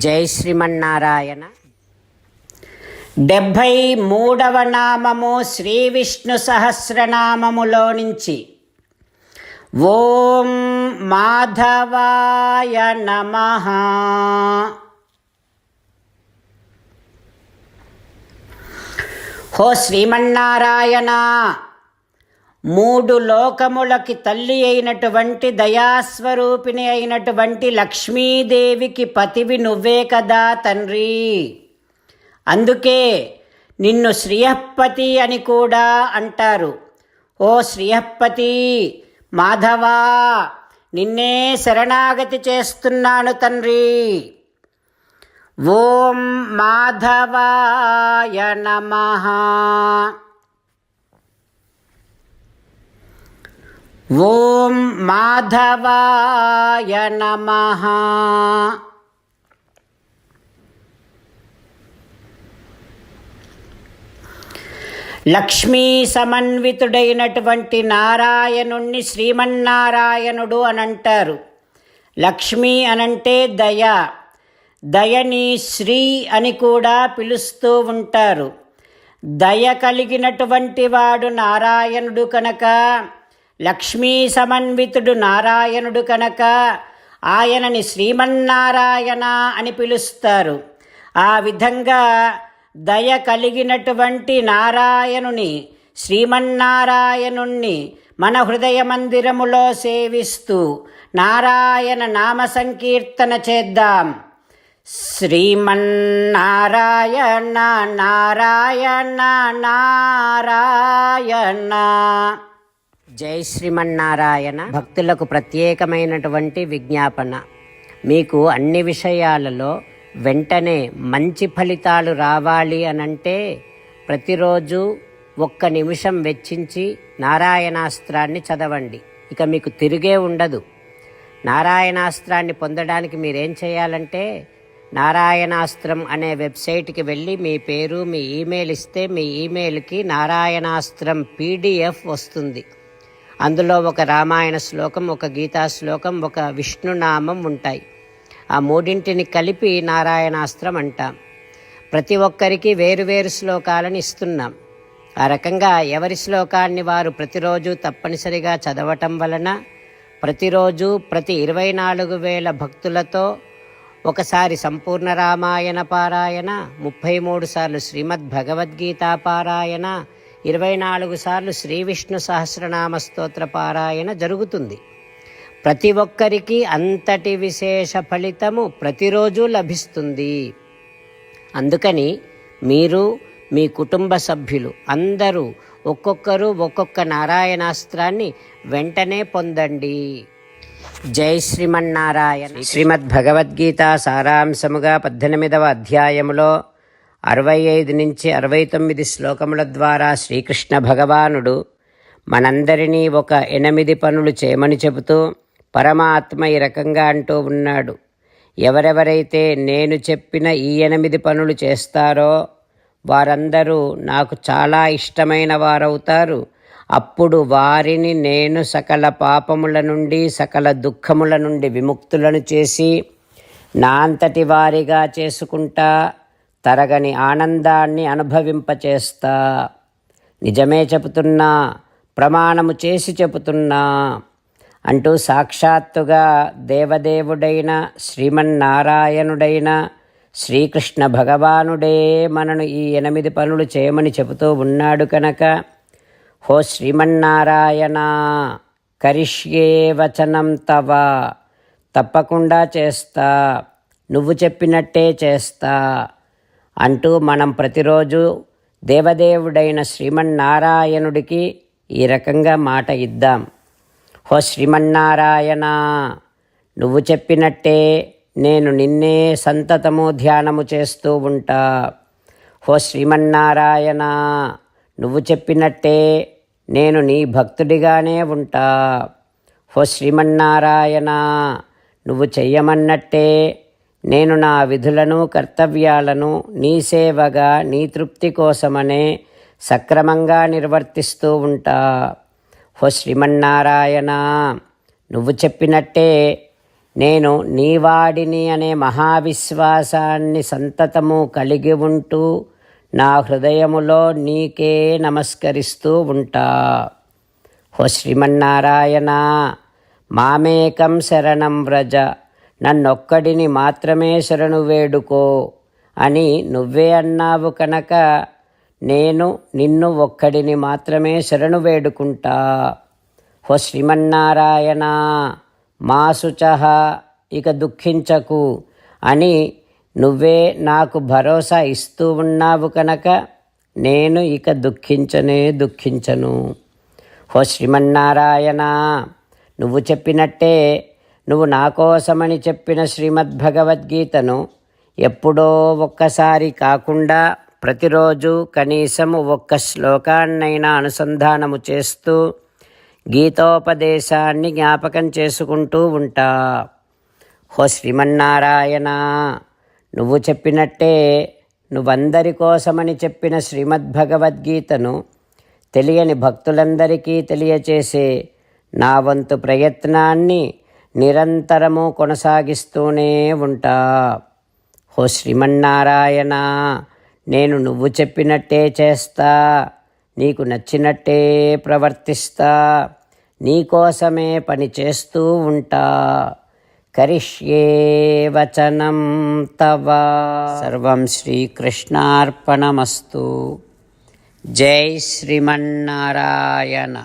జై శ్రీమన్నారాయణ. 73వ నామము శ్రీ విష్ణు సహస్రనామములో నుంచి ఓం మాధవాయ నమః. హో శ్రీమన్నారాయణ, 3 లోకములకి తల్లి అయినటువంటి దయాస్వరూపిణి అయినటువంటి లక్ష్మీదేవికి పతివి నువ్వే కదా తండ్రి. అందుకే నిన్ను శ్రీయపతి అని కూడా అంటారు. ఓ శ్రీయపతి మాధవా, నిన్నే శరణాగతి చేస్తున్నాను తండ్రి. ఓం మాధవాయ నమః. ఓం మాధవాయ నమః. లక్ష్మీ సమన్వితుడైనటువంటి నారాయణుణ్ణి శ్రీమన్నారాయణుడు అనంటారు. లక్ష్మీ అనంటే దయ, దయని శ్రీ అని కూడా పిలుస్తూ ఉంటారు. దయ కలిగినటువంటి వాడు నారాయణుడు కనుక, లక్ష్మీ సమన్వితుడు నారాయణుడు కనుక ఆయనని శ్రీమన్నారాయణ అని పిలుస్తారు. ఆ విధంగా దయ కలిగినటువంటి నారాయణుని, శ్రీమన్నారాయణుణ్ణి మన హృదయ మందిరములో సేవిస్తూ నారాయణ నామ సంకీర్తన చేద్దాం. శ్రీమన్నారాయణ నారాయణ నారాయణ. జై శ్రీమన్నారాయణ. భక్తులకు ప్రత్యేకమైనటువంటి విజ్ఞాపన. మీకు అన్ని విషయాలలో వెంటనే మంచి ఫలితాలు రావాలి అనంటే ప్రతిరోజు 1 నిమిషం వెచ్చించి నారాయణాస్త్రాన్ని చదవండి. ఇక మీకు తిరిగే ఉండదు. నారాయణాస్త్రాన్ని పొందడానికి మీరేం చేయాలంటే, నారాయణాస్త్రం అనే వెబ్సైట్కి వెళ్ళి మీ పేరు, మీ ఈమెయిల్ ఇస్తే మీ ఈమెయిల్కి నారాయణాస్త్రం PDF వస్తుంది. అందులో ఒక రామాయణ శ్లోకం, ఒక గీతా శ్లోకం, ఒక విష్ణునామం ఉంటాయి. ఆ 3ంటిని కలిపి నారాయణాస్త్రం అంటాం. ప్రతి ఒక్కరికి వేరువేరు శ్లోకాలను ఇస్తున్నాం. ఆ రకంగా ఎవరి శ్లోకాన్ని వారు ప్రతిరోజు తప్పనిసరిగా చదవటం వలన ప్రతిరోజు ప్రతి 24,000 భక్తులతో ఒకసారి సంపూర్ణ రామాయణ పారాయణ, 33 సార్లు శ్రీమద్ భగవద్గీత పారాయణ, 24 సార్లు శ్రీ విష్ణు సహస్రనామ స్తోత్ర పారాయణ జరుగుతుంది. ప్రతి ఒక్కరికి అంతటి విశేష ఫలితము ప్రతిరోజు లభిస్తుంది. అందుకని మీరు, మీ కుటుంబ సభ్యులు అందరూ ఒక్కొక్కరు ఒక్కొక్క నారాయణాస్త్రాన్ని వెంటనే పొందండి. జై శ్రీమన్నారాయణ. శ్రీమద్ భగవద్గీత సారాంశముగా 18వ అధ్యాయములో 65 నుంచి 69 శ్లోకముల ద్వారా శ్రీకృష్ణ భగవానుడు మనందరినీ ఒక 8 పనులు చేయమని చెబుతూ పరమాత్మ ఈ రకంగా అంటూ ఉన్నాడు. ఎవరెవరైతే నేను చెప్పిన ఈ 8 పనులు చేస్తారో వారందరూ నాకు చాలా ఇష్టమైన వారవుతారు. అప్పుడు వారిని నేను సకల పాపముల నుండి, సకల దుఃఖముల నుండి విముక్తులను చేసి నా అంతటి వారిగా చేసుకుంటా, తరగని ఆనందాన్ని అనుభవింపచేస్తా. నిజమే చెబుతున్నా, ప్రమాణము చేసి చెబుతున్నా అంటూ సాక్షాత్తుగా దేవదేవుడైన శ్రీమన్నారాయణుడైన శ్రీకృష్ణ భగవానుడే మనను ఈ 8 పనులు చేయమని చెబుతూ ఉన్నాడు కనుక, హో శ్రీమన్నారాయణ, కరిష్యే వచనం తవ, తప్పకుండా చేస్తా, నువ్వు చెప్పినట్టే చేస్తా అంటూ మనం ప్రతిరోజు దేవదేవుడైన శ్రీమన్నారాయణుడికి ఈ రకంగా మాట ఇద్దాం. హో శ్రీమన్నారాయణ, నువ్వు చెప్పినట్టే నేను నిన్నే సంతతము ధ్యానము చేస్తూ ఉంటా. హో శ్రీమన్నారాయణ, నువ్వు చెప్పినట్టే నేను నీ భక్తుడిగానే ఉంటా. హో శ్రీమన్నారాయణ, నువ్వు చెయ్యమన్నట్టే నేను నా విధులను, కర్తవ్యాలను నీ సేవగా, నీ తృప్తి కోసమనే సక్రమంగా నిర్వర్తిస్తూ ఉంటా. ఓ శ్రీమన్నారాయణ, నువ్వు చెప్పినట్టే నేను నీవాడిని అనే మహావిశ్వాసాన్ని సంతతము కలిగి ఉంటూ నా హృదయములో నీకే నమస్కరిస్తూ ఉంటా. ఓ శ్రీమన్నారాయణ, మామేకం శరణం వ్రజ, నన్నొక్కడిని మాత్రమే శరణు వేడుకో అని నువ్వే అన్నావు కనుక నేను నిన్ను ఒక్కడిని మాత్రమే శరణు వేడుకుంటా. ఓ శ్రీమన్నారాయణ, మా శుచః, ఇక దుఃఖించకు అని నువ్వే నాకు భరోసా ఇస్తూ ఉన్నావు కనుక నేను ఇక దుఃఖించను. ఓ శ్రీమన్నారాయణ, నువ్వు చెప్పినట్టే నువ్వు నా కోసమని చెప్పిన శ్రీమద్భగవద్గీతను ఎప్పుడో ఒక్కసారి కాకుండా ప్రతిరోజు కనీసం ఒక్క శ్లోకాన్నైనా అనుసంధానము చేస్తూ గీతోపదేశాన్ని జ్ఞాపకం చేసుకుంటూ ఉంటా. ఓ శ్రీమన్నారాయణ, నువ్వు చెప్పినట్టే నువ్వందరి కోసమని చెప్పిన శ్రీమద్భగవద్గీతను తెలియని భక్తులందరికీ తెలియచేసే నా వంతు ప్రయత్నాన్ని నిరంతరము కొనసాగిస్తూనే ఉంటా. ఓ శ్రీమన్నారాయణ, నేను నువ్వు చెప్పినట్టే చేస్తా, నీకు నచ్చినట్టే ప్రవర్తిస్తా, నీకోసమే పని చేస్తూ ఉంటా. కరిష్యే వచనం తవ. సర్వం శ్రీకృష్ణార్పణమస్తు. జై శ్రీమన్నారాయణ.